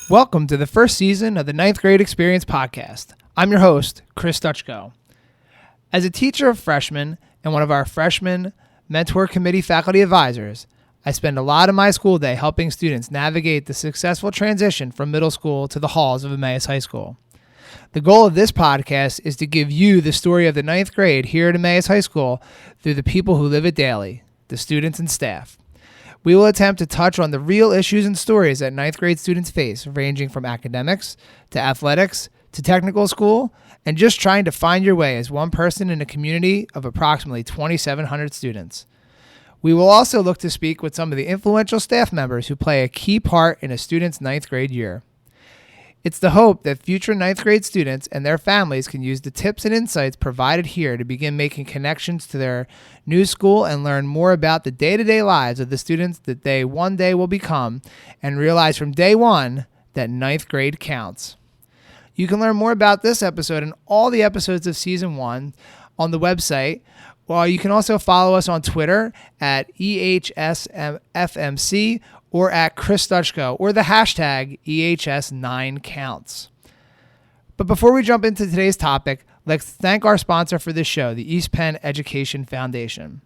Welcome to the first season of the Ninth Grade Experience podcast. I'm your host, Chris Dutchko. As a teacher of freshmen and one of our freshman mentor committee faculty advisors, I spend a lot of my school day helping students navigate the successful transition from middle school to the halls of Emmaus High School. The goal of this podcast is to give you the story of the ninth grade here at Emmaus High School through the people who live it daily, the students and staff. We will attempt to touch on the real issues and stories that ninth grade students face, ranging from academics to athletics to technical school, and just trying to find your way as one person in a community of approximately 2,700 students. We will also look to speak with some of the influential staff members who play a key part in a student's ninth grade year. It's the hope that future ninth grade students and their families can use the tips and insights provided here to begin making connections to their new school and learn more about the day-to-day lives of the students that they one day will become and realize from day one that ninth grade counts. You can learn more about this episode and all the episodes of Season 1 on the website, while you can also follow us on Twitter at EHSFMC or at Chris Dutchko, or the hashtag EHS9Counts. But before we jump into today's topic, let's thank our sponsor for this show, the East Penn Education Foundation.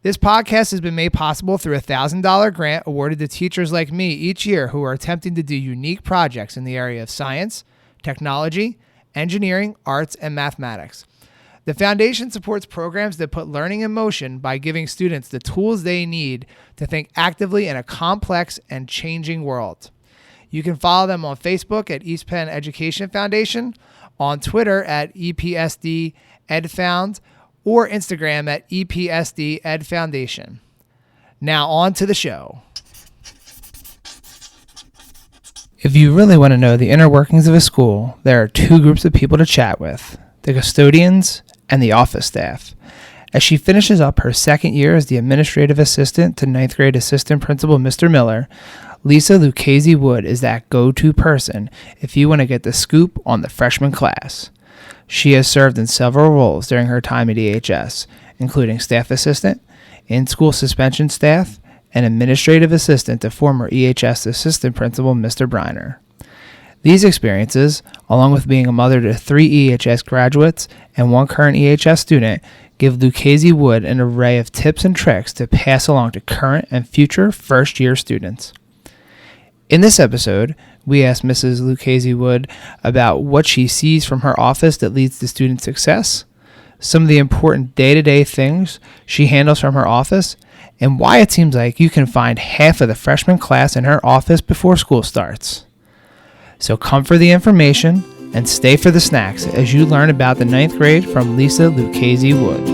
This podcast has been made possible through a $1,000 grant awarded to teachers like me each year who are attempting to do unique projects in the area of science, technology, engineering, arts, and mathematics. The foundation supports programs that put learning in motion by giving students the tools they need to think actively in a complex and changing world. You can follow them on Facebook at East Penn Education Foundation, on Twitter at EPSD EdFound, or Instagram at EPSD Ed Foundation. Now on to the show. If you really want to know the inner workings of a school, there are two groups of people to chat with: the custodians and the office staff. As she finishes up her second year as the administrative assistant to ninth grade assistant principal Mr. Miller, Lisa Lucchesi-Wood is that go-to person if you want to get the scoop on the freshman class. She has served in several roles during her time at EHS, including staff assistant, in-school suspension staff, and administrative assistant to former EHS assistant principal Mr. Breiner. These experiences, along with being a mother to 3 EHS graduates and 1 current EHS student, give Lucchesi-Wood an array of tips and tricks to pass along to current and future first-year students. In this episode, we asked Mrs. Lucchesi-Wood about what she sees from her office that leads to student success, some of the important day-to-day things she handles from her office, and why it seems like you can find half of the freshman class in her office before school starts. So come for the information and stay for the snacks as you learn about the ninth grade from Lisa Lucchesi-Wood.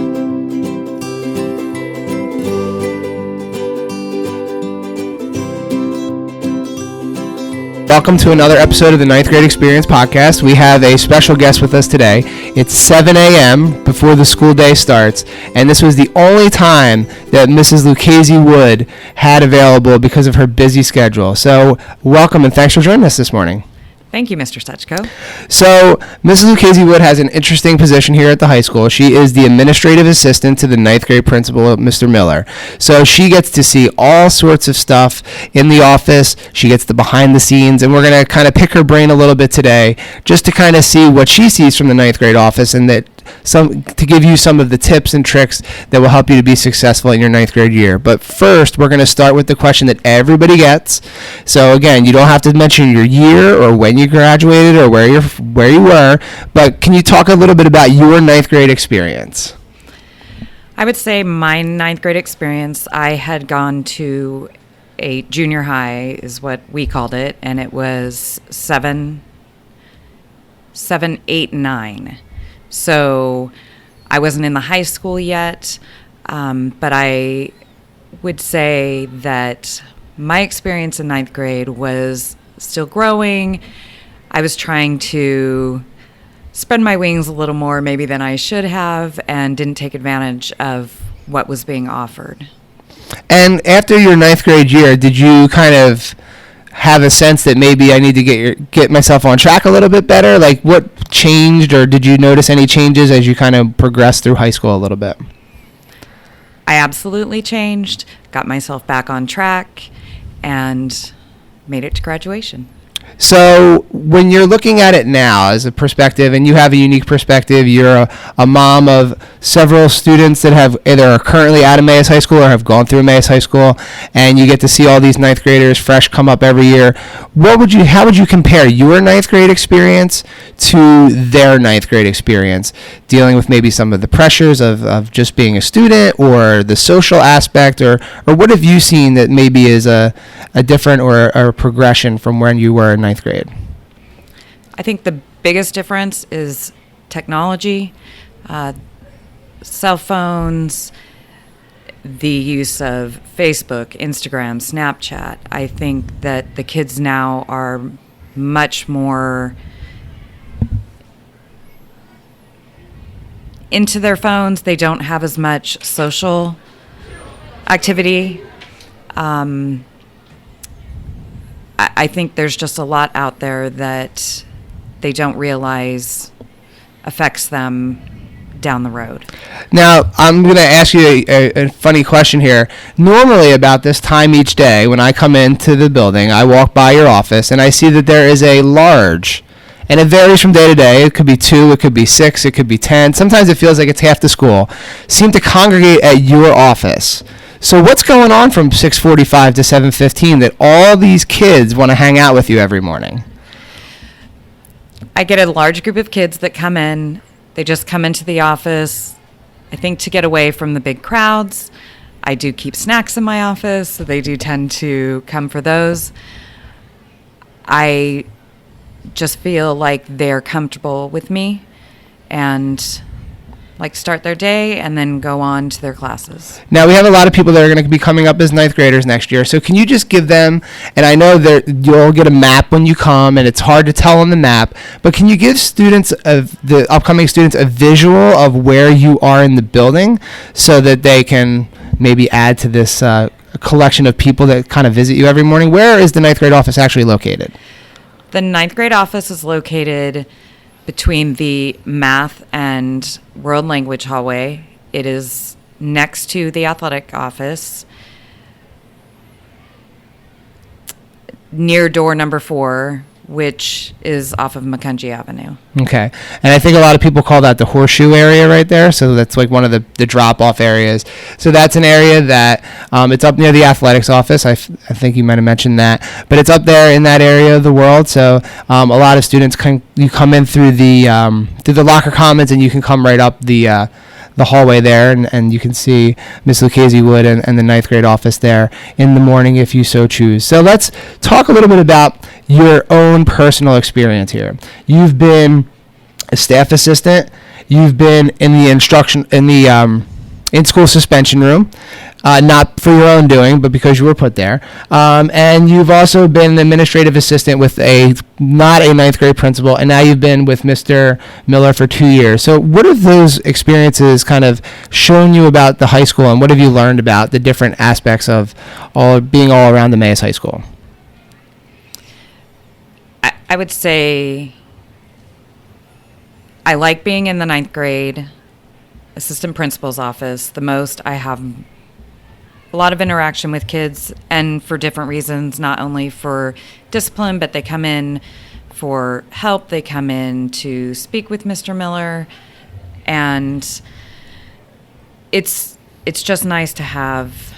Welcome to another episode of the Ninth Grade Experience podcast. We have a special guest with us today. It's 7 a.m. before the school day starts, and this was the only time that Mrs. Lucchesi-Wood had available because of her busy schedule. So welcome and thanks for joining us this morning. Thank you, Mr. Stechko. So, Mrs. Lucchesi-Wood has an interesting position here at the high school. She is the administrative assistant to the ninth grade principal, Mr. Miller. So she gets to see all sorts of stuff in the office. She gets the behind the scenes, and we're going to kind of pick her brain a little bit today just to kind of see what she sees from the ninth grade office and that to give you some of the tips and tricks that will help you to be successful in your ninth grade year. But first, we're going to start with the question that everybody gets. So again, you don't have to mention your year or when you graduated or where you were, but can you talk a little bit about your ninth grade experience? I would say my ninth grade experience, I had gone to a junior high is what we called it, and it was 7, 8, 9. So I wasn't in the high school yet, but I would say that my experience in ninth grade was still growing. I was trying to spread my wings a little more maybe than I should have and didn't take advantage of what was being offered. And after your ninth grade year, did you kind of have a sense that maybe I need to get myself on track a little bit better? Like, what changed, or did you notice any changes as you kind of progressed through high school a little bit? I absolutely changed, got myself back on track, and made it to graduation. So when you're looking at it now as a perspective, and you have a unique perspective, you're a mom of several students that have either are currently out of Emmaus High School or have gone through Emmaus High School, and you get to see all these ninth graders fresh come up every year. How would you compare your ninth grade experience to their ninth grade experience, dealing with maybe some of the pressures of just being a student or the social aspect, or what have you seen that maybe is a different or a progression from when you were in ninth grade? I think the biggest difference is technology, cell phones, the use of Facebook, Instagram, Snapchat. I think that the kids now are much more into their phones. They don't have as much social activity. I think there's just a lot out there that they don't realize affects them down the road. Now, I'm going to ask you a funny question here. Normally, about this time each day, when I come into the building, I walk by your office, and I see that there is a large, and it varies from day to day. It could be 2, it could be 6, it could be 10. Sometimes it feels like it's half the school. Seem to congregate at your office. So what's going on from 6:45 to 7:15 that all these kids want to hang out with you every morning? I get a large group of kids that come in. They just come into the office, I think, to get away from the big crowds. I do keep snacks in my office, so they do tend to come for those. I just feel like they're comfortable with me and like start their day and then go on to their classes. Now, we have a lot of people that are going to be coming up as ninth graders next year. So can you just give them, and I know that you'll get a map when you come, and it's hard to tell on the map, but can you give students, of the upcoming students, a visual of where you are in the building so that they can maybe add to this collection of people that kind of visit you every morning? Where is the ninth grade office actually located? The ninth grade office is located between the math and world language hallway. It is next to the athletic office, near door number 4, which is off of Macungie Avenue. Okay. And I think a lot of people call that the horseshoe area right there. So that's like one of the drop-off areas. So that's an area that it's up near the athletics office. I think you might have mentioned that. But it's up there in that area of the world. So a lot of students, you come in through the locker commons, and you can come right up the hallway there, and you can see Miss Lucchesi-Wood and the ninth grade office there in the morning if you so choose. So let's talk a little bit about your own personal experience here. You've been a staff assistant. You've been in the in-school suspension room, not for your own doing, but because you were put there. And you've also been an administrative assistant with not a ninth grade principal, and now you've been with Mr. Miller for 2 years. So what have those experiences kind of shown you about the high school, and what have you learned about the different aspects of being all around the Emmaus High School? I would say I like being in the ninth grade assistant principal's office the most. I have a lot of interaction with kids, and for different reasons, not only for discipline, but they come in for help. They come in to speak with Mr. Miller, and it's just nice to have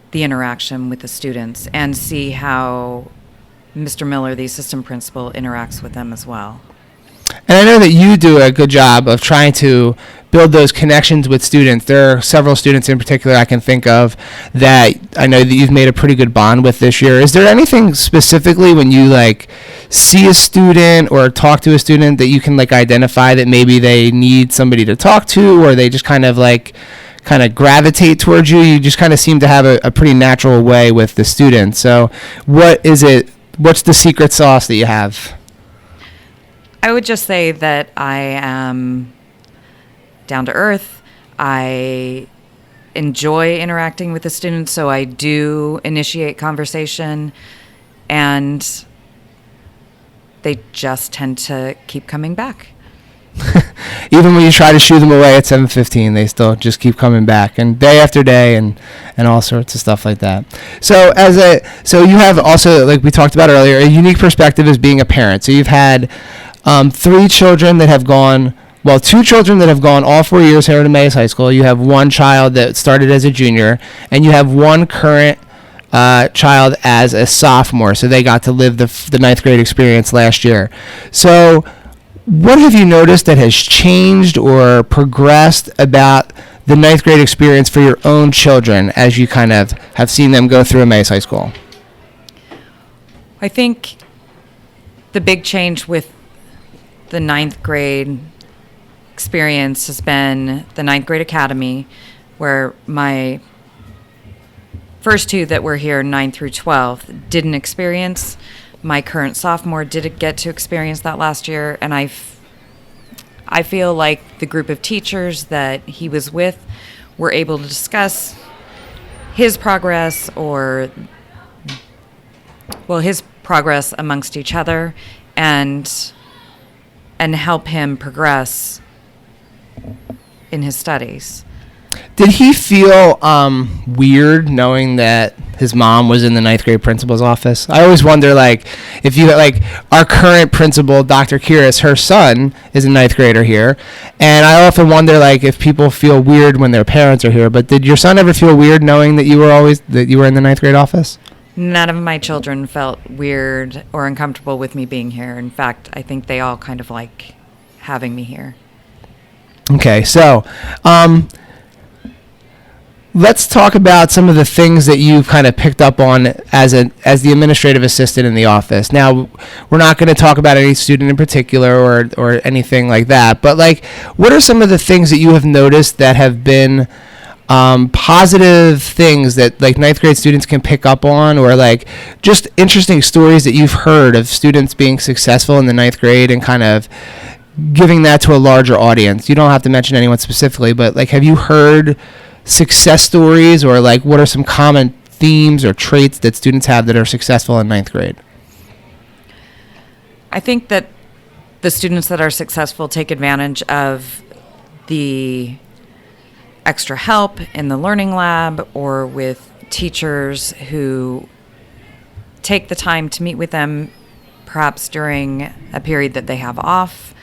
the interaction with the students and see how Mr. Miller, the assistant principal, interacts with them as well. And I know that you do a good job of trying to build those connections with students. There are several students in particular I can think of that I know that you've made a pretty good bond with this year. Is there anything specifically when you see a student or talk to a student that you can identify that maybe they need somebody to talk to, or they just kind of gravitate towards you? You just kind of seem to have a pretty natural way with the students. So what is it? What's the secret sauce that you have? I would just say that I am down to earth. I enjoy interacting with the students, so I do initiate conversation, and they just tend to keep coming back. Even when you try to shoo them away at 7:15, they still just keep coming back, and day after day, and all sorts of stuff like that. So you have also, like we talked about earlier, a unique perspective as being a parent. So you've had 3 children that have gone. Well, 2 children that have gone all 4 years here at Emmaus High School. You have 1 child that started as a junior, and you have 1 current child as a sophomore. So they got to live the ninth grade experience last year. So what have you noticed that has changed or progressed about the ninth grade experience for your own children as you kind of have seen them go through Emmaus High School? I think the big change with the ninth grade experience has been the ninth grade academy, where my first 2 that were here, 9 through 12, didn't experience. My current sophomore did get to experience that last year, and I feel like the group of teachers that he was with were able to discuss his progress his progress amongst each other and help him progress in his studies. Did he feel weird knowing that his mom was in the ninth grade principal's office? I always wonder, like, if you, like, our current principal, Dr. Kiris, her son is a ninth grader here, and I often wonder, like, if people feel weird when their parents are here. But did your son ever feel weird knowing that you were in the ninth grade office? None of my children felt weird or uncomfortable with me being here. In fact, I think they all kind of like having me here. Okay, so let's talk about some of the things that you've kind of picked up on as the administrative assistant in the office. Now, we're not going to talk about any student in particular or anything like that, but, like, what are some of the things that you have noticed that have been positive things that, like, ninth grade students can pick up on, or, like, just interesting stories that you've heard of students being successful in the ninth grade and kind of giving that to a larger audience? You don't have to mention anyone specifically, but, like, have you heard success stories, or, like, what are some common themes or traits that students have that are successful in ninth grade? I think that the students that are successful take advantage of the extra help in the learning lab or with teachers who take the time to meet with them perhaps during a period that they have off.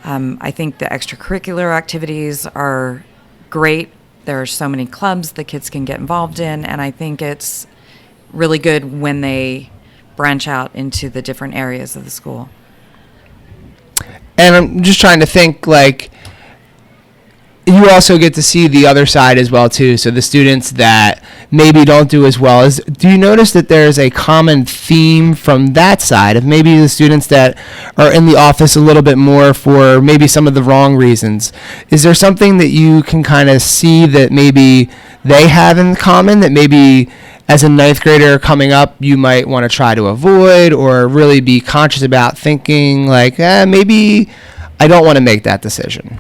I think the extracurricular activities are great. There are so many clubs the kids can get involved in, and I think it's really good when they branch out into the different areas of the school. And I'm just trying to think, like, you also get to see the other side as well, too. So the students that maybe don't do as well, do you notice that there's a common theme from that side of maybe the students that are in the office a little bit more for maybe some of the wrong reasons? Is there something that you can kind of see that maybe they have in common that maybe as a ninth grader coming up you might want to try to avoid, or really be conscious about thinking, like, maybe I don't want to make that decision?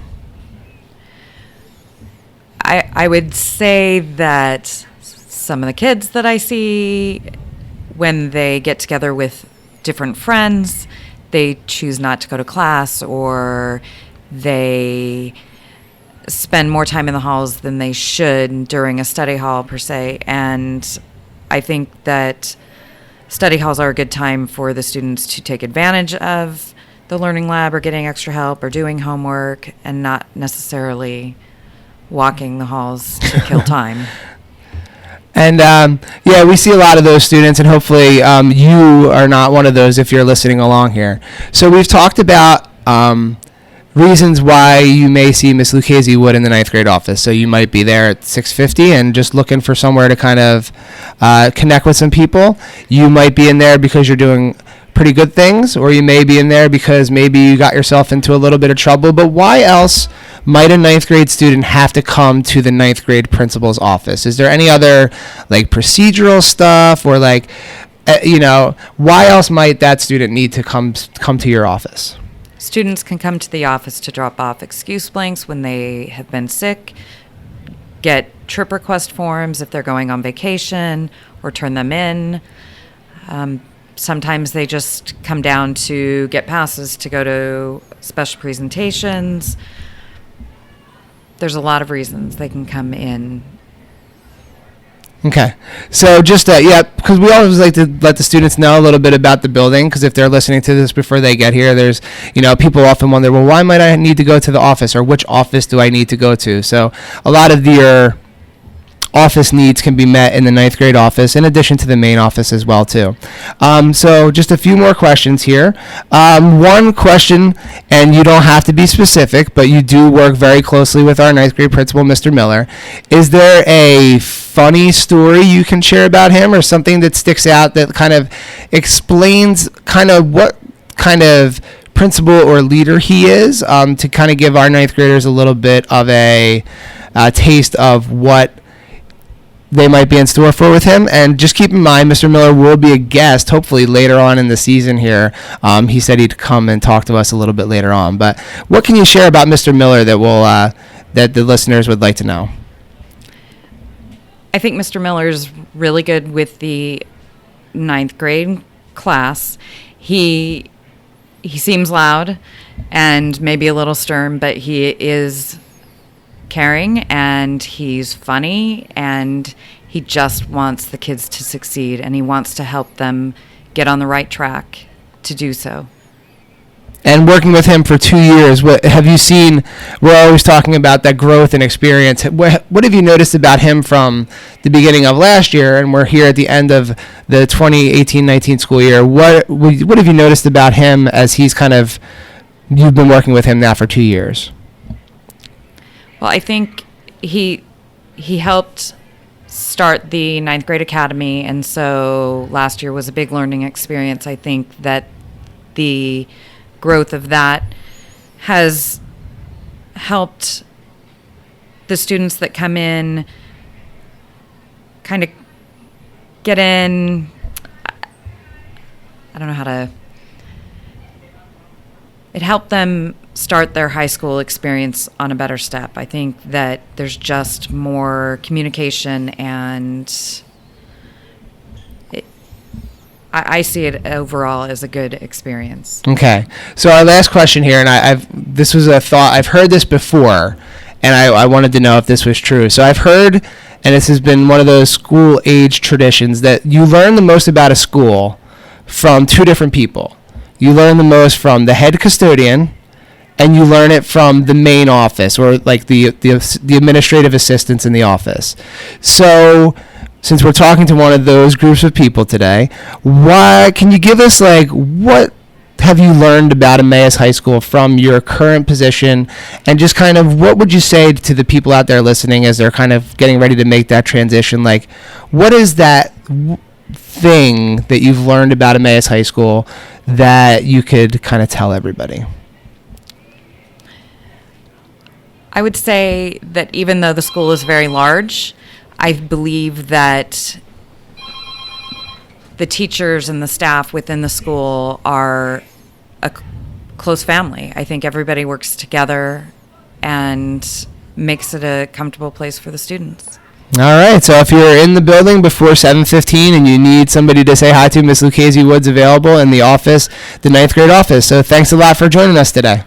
I would say that some of the kids that I see, when they get together with different friends, they choose not to go to class, or they spend more time in the halls than they should during a study hall per se. And I think that study halls are a good time for the students to take advantage of the learning lab or getting extra help or doing homework, and not necessarily walking the halls to kill time. And yeah, we see a lot of those students, and hopefully you are not one of those if you're listening along here. So we've talked about reasons why you may see Miss Lucchesi-Wood in the ninth grade office. So you might be there at 6:50 and just looking for somewhere to kind of connect with some people. You might be in there because you're doing pretty good things, or you may be in there because maybe you got yourself into a little bit of trouble. But why else might a ninth grade student have to come to the ninth grade principal's office? Is there any other, like, procedural stuff, or, like, why else might that student need to come to your office? Students can come to the office to drop off excuse blanks when they have been sick, get trip request forms if they're going on vacation, or turn them in. Sometimes they just come down to get passes to go to special presentations. There's a lot of reasons they can come in. Okay. So just, because we always like to let the students know a little bit about the building, because if they're listening to this before they get here, there's, people often wonder, well, why might I need to go to the office, or which office do I need to go to? So a lot of your office needs can be met in the ninth grade office, in addition to the main office as well, too. So just a few more questions here. One question, and you don't have to be specific, but you do work very closely with our ninth grade principal, Mr. Miller. Is there a funny story you can share about him, or something that sticks out that kind of explains kind of what kind of principal or leader he is, to kind of give our ninth graders a little bit of a taste of what they might be in store for with him? And just keep in mind, Mr. Miller will be a guest hopefully later on in the season here. He said he'd come and talk to us a little bit later on. But what can you share about Mr. Miller that will that the listeners would like to know? I think Mr. Miller's really good with the ninth grade class. He seems loud and maybe a little stern, but he is caring, and he's funny, and he just wants the kids to succeed, and he wants to help them get on the right track to do so. And working with him for 2 years, what have you seen? We're always talking about that growth and experience. What have you noticed about him from the beginning of last year, and we're here at the end of the 2018-19 school year? What have you noticed about him as you've been working with him now for 2 years? Well, I think he helped start the ninth grade academy, and so last year was a big learning experience. I think that the growth of that has helped the students that come in kind of get in. I don't know how to. It helped them start their high school experience on a better step. I think that there's just more communication, and I see it overall as a good experience. Okay. So our last question here, and this was a thought, I've heard this before, and I wanted to know if this was true. So I've heard, and this has been one of those school age traditions, that you learn the most about a school from two different people. You learn the most from the head custodian, and you learn it from the main office, or like the administrative assistants in the office. So since we're talking to one of those groups of people today, can you give us, what have you learned about Emmaus High School from your current position, and just kind of what would you say to the people out there listening as they're kind of getting ready to make that transition? Like, what is that thing that you've learned about Emmaus High School that you could kind of tell everybody? I would say that even though the school is very large, I believe that the teachers and the staff within the school are a close family. I think everybody works together and makes it a comfortable place for the students. All right, so if you're in the building before 7:15 and you need somebody to say hi to, Miss Lucchesi-Wood's available in the office, the ninth grade office. So thanks a lot for joining us today.